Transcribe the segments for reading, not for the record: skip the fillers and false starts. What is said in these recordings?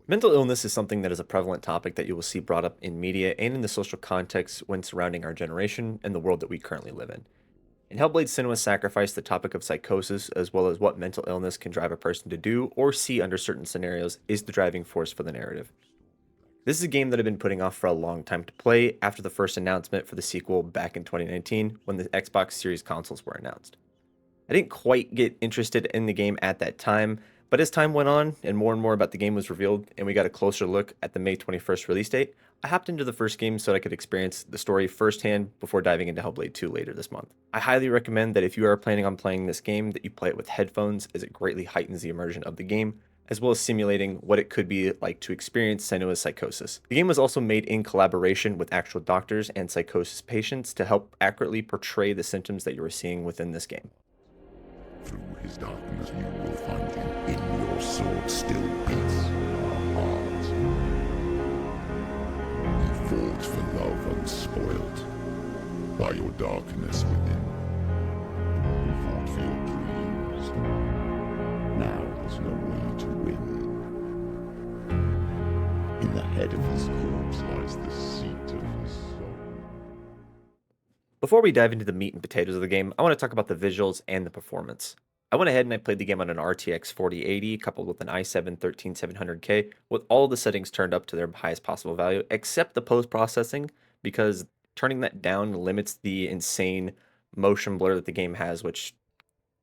Mental illness is something that is a prevalent topic that you will see brought up in media and in the social context when surrounding our generation and the world that we currently live in. In Hellblade Senua Sacrifice, the topic of psychosis, as well as what mental illness can drive a person to do or see under certain scenarios, is the driving force for the narrative. This is a game that I've been putting off for a long time to play after the first announcement for the sequel back in 2019 when the Xbox Series consoles were announced. I didn't quite get interested in the game at that time, but as time went on and more about the game was revealed and we got a closer look at the May 21st release date, I hopped into the first game so that I could experience the story firsthand before diving into Hellblade 2 later this month. I highly recommend that if you are planning on playing this game that you play it with headphones as it greatly heightens the immersion of the game, as well as simulating what it could be like to experience Senua's psychosis. The game was also made in collaboration with actual doctors and psychosis patients to help accurately portray the symptoms that you are seeing within this game. Through his darkness you will find him. In your sword still beats our heart. You fought for love unspoiled by your darkness within. You fought for your dreams. Now there's no way to win. In the head of his corpse lies the seat of his soul. Before we dive into the meat and potatoes of the game, I want to talk about the visuals and the performance. I went ahead and I played the game on an RTX 4080 coupled with an i7 13700K with all the settings turned up to their highest possible value, except the post-processing, because turning that down limits the insane motion blur that the game has, which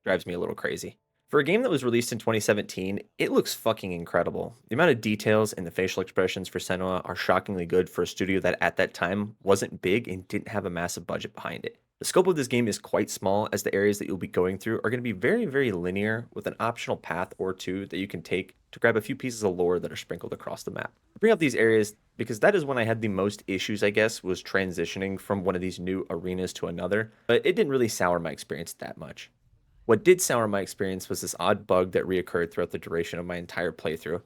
drives me a little crazy. For a game that was released in 2017, it looks fucking incredible. The amount of details and the facial expressions for Senua are shockingly good for a studio that at that time wasn't big and didn't have a massive budget behind it. The scope of this game is quite small, as the areas that you'll be going through are going to be very, very linear with an optional path or two that you can take to grab a few pieces of lore that are sprinkled across the map. I bring up these areas because that is when I had the most issues, I guess, was transitioning from one of these new arenas to another, but it didn't really sour my experience that much. What did sour my experience was this odd bug that reoccurred throughout the duration of my entire playthrough.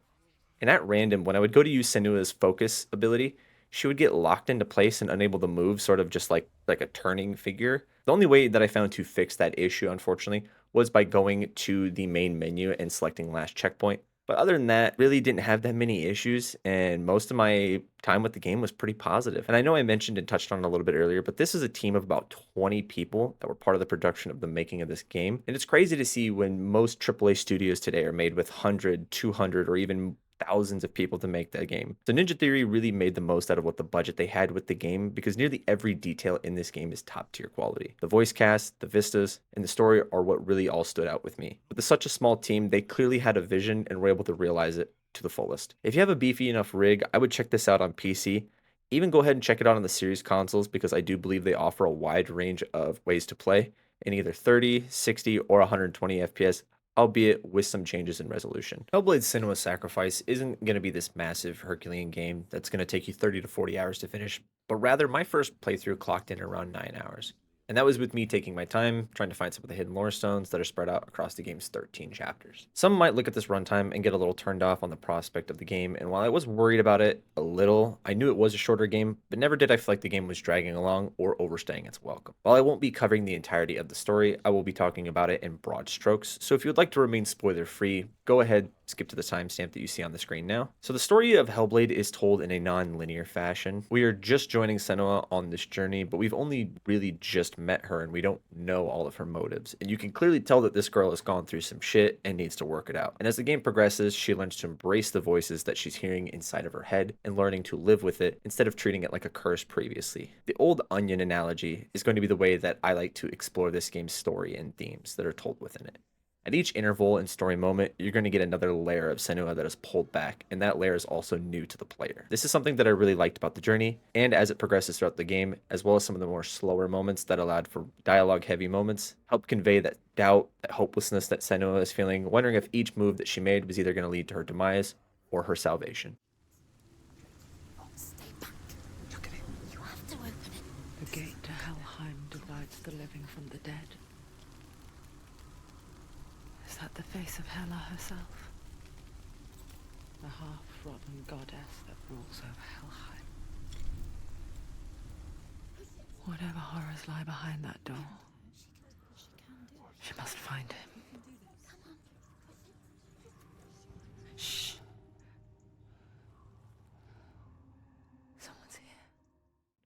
And at random, when I would go to use Senua's focus ability, she would get locked into place and unable to move, sort of just like a turning figure. The only way that I found to fix that issue, unfortunately, was by going to the main menu and selecting last checkpoint. But other than that, really didn't have that many issues, and most of my time with the game was pretty positive. And I know I mentioned and touched on it a little bit earlier, but this is a team of about 20 people that were part of the production of the making of this game. And it's crazy to see when most AAA studios today are made with 100, 200, or even thousands of people to make that game. So Ninja Theory really made the most out of what the budget they had with the game because nearly every detail in this game is top tier quality. The voice cast, the vistas, and the story are what really all stood out with me. With such a small team, they clearly had a vision and were able to realize it to the fullest. If you have a beefy enough rig, I would check this out on PC. Even go ahead and check it out on the series consoles because I do believe they offer a wide range of ways to play in either 30, 60, or 120 FPS, albeit with some changes in resolution. Hellblade Senua Sacrifice isn't going to be this massive Herculean game that's going to take you 30 to 40 hours to finish, but rather my first playthrough clocked in around 9 hours. And that was with me taking my time, trying to find some of the hidden lore stones that are spread out across the game's 13 chapters. Some might look at this runtime and get a little turned off on the prospect of the game, and while I was worried about it a little, I knew it was a shorter game, but never did I feel like the game was dragging along or overstaying its welcome. While I won't be covering the entirety of the story, I will be talking about it in broad strokes, so if you would like to remain spoiler-free, go ahead, skip to the timestamp that you see on the screen now. So the story of Hellblade is told in a non-linear fashion. We are just joining Senua on this journey, but we've only really just met her and we don't know all of her motives. And you can clearly tell that this girl has gone through some shit and needs to work it out. And as the game progresses, she learns to embrace the voices that she's hearing inside of her head and learning to live with it instead of treating it like a curse previously. The old onion analogy is going to be the way that I like to explore this game's story and themes that are told within it. At each interval and story moment, you're going to get another layer of Senua that is pulled back, and that layer is also new to the player. This is something that I really liked about the journey, and as it progresses throughout the game, as well as some of the more slower moments that allowed for dialogue-heavy moments, helped convey that doubt, that hopelessness that Senua is feeling, wondering if each move that she made was either going to lead to her demise or her salvation. Stay back. Look at it. You have to open it. The gate to Helheim divides the living from the dead. Is that the face of Hela herself? The half-rotten goddess that rules over Helheim. Whatever horrors lie behind that door, she must find him. Shh.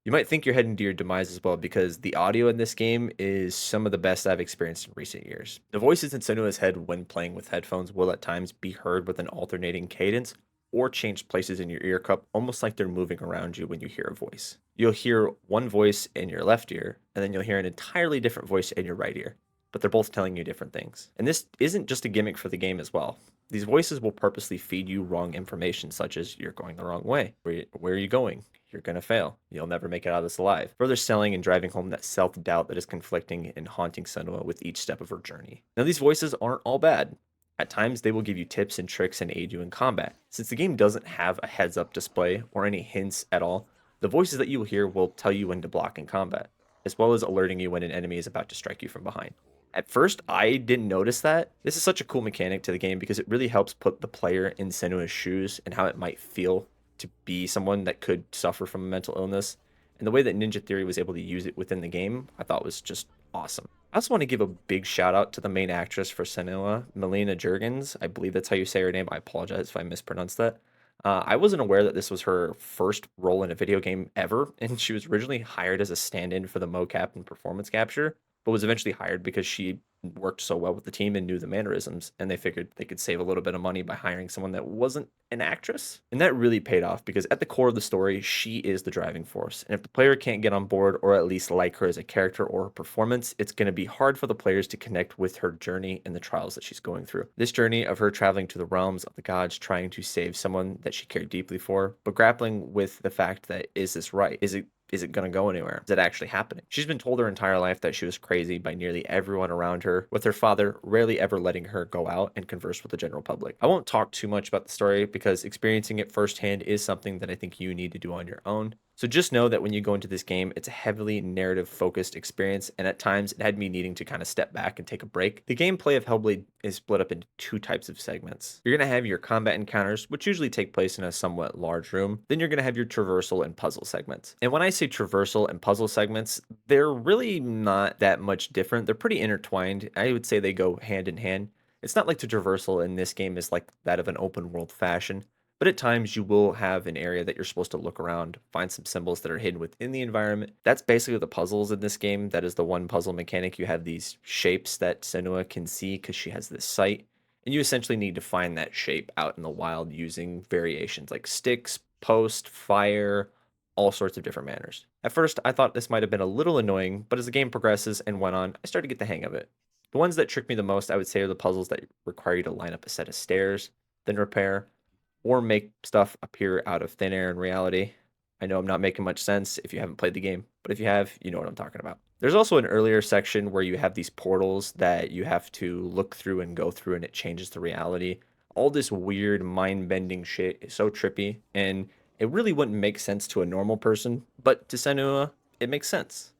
You might think you're heading to your demise as well because the audio in this game is some of the best I've experienced in recent years. The voices in Senua's head when playing with headphones will at times be heard with an alternating cadence or change places in your ear cup, almost like they're moving around you when you hear a voice. You'll hear one voice in your left ear, and then you'll hear an entirely different voice in your right ear, but they're both telling you different things. And this isn't just a gimmick for the game as well. These voices will purposely feed you wrong information, such as you're going the wrong way. Where are you going? You're going to fail. You'll never make it out of this alive. Further selling and driving home that self doubt that is conflicting and haunting Senua with each step of her journey. Now, these voices aren't all bad. At times, they will give you tips and tricks and aid you in combat. Since the game doesn't have a heads up display or any hints at all, the voices that you will hear will tell you when to block in combat, as well as alerting you when an enemy is about to strike you from behind. At first, I didn't notice that. This is such a cool mechanic to the game because it really helps put the player in Senua's shoes and how it might feel to be someone that could suffer from a mental illness. And the way that Ninja Theory was able to use it within the game, I thought was just awesome. I also want to give a big shout out to the main actress for Senua, Melina Jurgens. I believe that's how you say her name. I apologize if I mispronounced that. I wasn't aware that this was her first role in a video game ever, and she was originally hired as a stand-in for the mocap and performance capture, but was eventually hired because she worked so well with the team and knew the mannerisms, and they figured they could save a little bit of money by hiring someone that wasn't an actress. And that really paid off because at the core of the story, she is the driving force. And if the player can't get on board or at least like her as a character or her performance, it's going to be hard for the players to connect with her journey and the trials that she's going through. This journey of her traveling to the realms of the gods, trying to save someone that she cared deeply for, but grappling with the fact that is this right? Is it going to go anywhere? Is it actually happening? She's been told her entire life that she was crazy by nearly everyone around her, with her father rarely ever letting her go out and converse with the general public. I won't talk too much about the story because experiencing it firsthand is something that I think you need to do on your own. So just know that when you go into this game, it's a heavily narrative focused experience, and at times it had me needing to kind of step back and take a break. The gameplay of Hellblade is split up into two types of segments. You're going to have your combat encounters, which usually take place in a somewhat large room. Then you're going to have your traversal and puzzle segments. And when I say traversal and puzzle segments, they're really not that much different. They're pretty intertwined. I would say they go hand in hand. It's not like the traversal in this game is like that of an open world fashion, but at times you will have an area that you're supposed to look around, find some symbols that are hidden within the environment. That's basically the puzzles in this game. That is the one puzzle mechanic. You have these shapes that Senua can see because she has this sight, and you essentially need to find that shape out in the wild using variations like sticks, post, fire, all sorts of different manners. At first, I thought this might have been a little annoying, but as the game progresses and went on, I started to get the hang of it. The ones that trick me the most, I would say, are the puzzles that require you to line up a set of stairs, then repair, or make stuff appear out of thin air in reality. I know I'm not making much sense if you haven't played the game, but if you have, you know what I'm talking about. There's also an earlier section where you have these portals that you have to look through and go through, and it changes the reality. All this weird, mind-bending shit is so trippy, and it really wouldn't make sense to a normal person, but to Senua, it makes sense.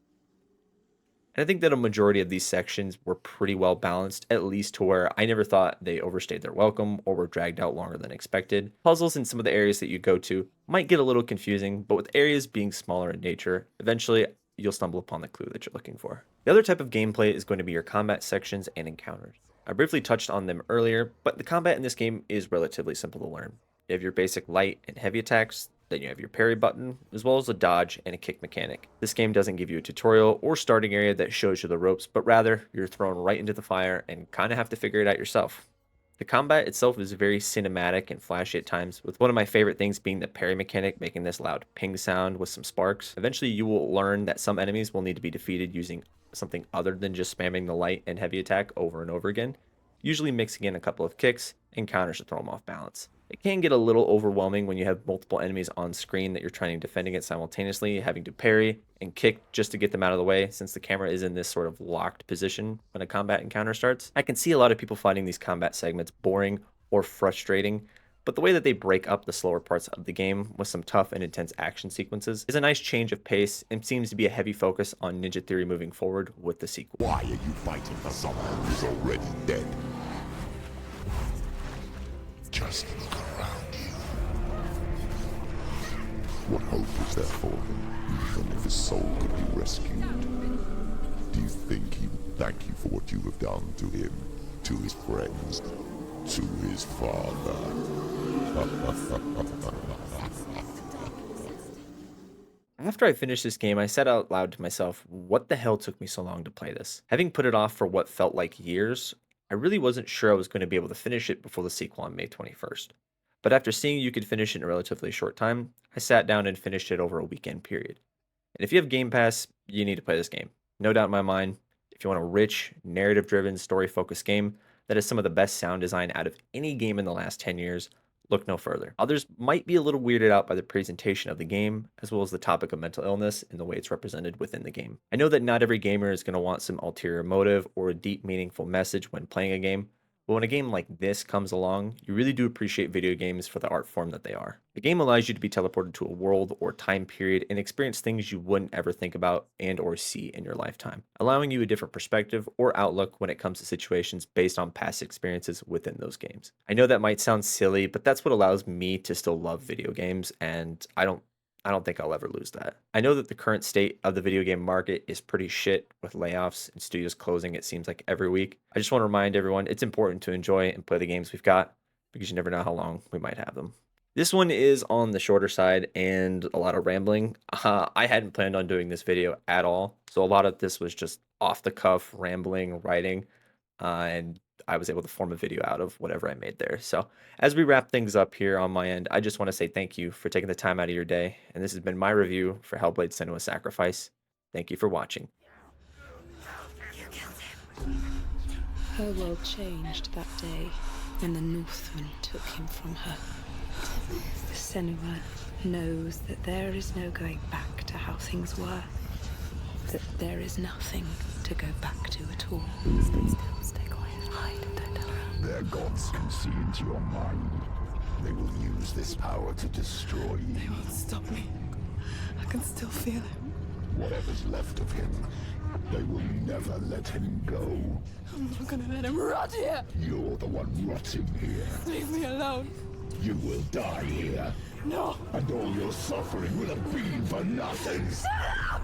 And I think that a majority of these sections were pretty well balanced, at least to where I never thought they overstayed their welcome or were dragged out longer than expected. Puzzles in some of the areas that you go to might get a little confusing, but with areas being smaller in nature, eventually you'll stumble upon the clue that you're looking for. The other type of gameplay is going to be your combat sections and encounters. I briefly touched on them earlier, but the combat in this game is relatively simple to learn. You have your basic light and heavy attacks, then you have your parry button, as well as a dodge and a kick mechanic. This game doesn't give you a tutorial or starting area that shows you the ropes, but rather you're thrown right into the fire and kind of have to figure it out yourself. The combat itself is very cinematic and flashy at times, with one of my favorite things being the parry mechanic, making this loud ping sound with some sparks. Eventually you will learn that some enemies will need to be defeated using something other than just spamming the light and heavy attack over and over again, usually mixing in a couple of kicks and counters to throw them off balance. It can get a little overwhelming when you have multiple enemies on screen that you're trying to defend against simultaneously, having to parry and kick just to get them out of the way since the camera is in this sort of locked position when a combat encounter starts. I can see a lot of people finding these combat segments boring or frustrating, but the way that they break up the slower parts of the game with some tough and intense action sequences is a nice change of pace and seems to be a heavy focus on Ninja Theory moving forward with the sequel. Why are you fighting for someone who's already dead? Just look around you. What hope is there for him, even if his soul could be rescued? Do you think he would thank you for what you have done to him, to his friends, to his father? After I finished this game, I said out loud to myself, what the hell took me so long to play this? Having put it off for what felt like years, I really wasn't sure I was going to be able to finish it before the sequel on May 21st. But after seeing you could finish it in a relatively short time, I sat down and finished it over a weekend period. And if you have Game Pass, you need to play this game. No doubt in my mind, if you want a rich, narrative driven, story focused game that has some of the best sound design out of any game in the last 10 years, look no further. Others might be a little weirded out by the presentation of the game, as well as the topic of mental illness and the way it's represented within the game. I know that not every gamer is going to want some ulterior motive or a deep, meaningful message when playing a game, but when a game like this comes along, you really do appreciate video games for the art form that they are. The game allows you to be teleported to a world or time period and experience things you wouldn't ever think about and or see in your lifetime, allowing you a different perspective or outlook when it comes to situations based on past experiences within those games. I know that might sound silly, but that's what allows me to still love video games, and I don't think I'll ever lose that. I know that the current state of the video game market is pretty shit with layoffs and studios closing, it seems like every week. I just want to remind everyone it's important to enjoy and play the games we've got because you never know how long we might have them. This one is on the shorter side and a lot of rambling. I hadn't planned on doing this video at all, so a lot of this was just off the cuff, rambling, writing, and I was able to form a video out of whatever I made there. So as we wrap things up here on my end, I just want to say thank you for taking the time out of your day. And this has been my review for Hellblade: Senua's Sacrifice. Thank you for watching. You killed him. Her world changed that day when the Northman took him from her. Senua knows that there is no going back to how things were. That there is nothing to go back to at all. Stay still, stay quiet, hide, don't tell her. Their gods can see into your mind. They will use this power to destroy you. They won't stop me. I can still feel him. Whatever's left of him, they will never let him go. I'm not gonna let him rot here. You're the one rotting here. Leave me alone. You will die here. No. And all your suffering will have been for nothing. Shut up!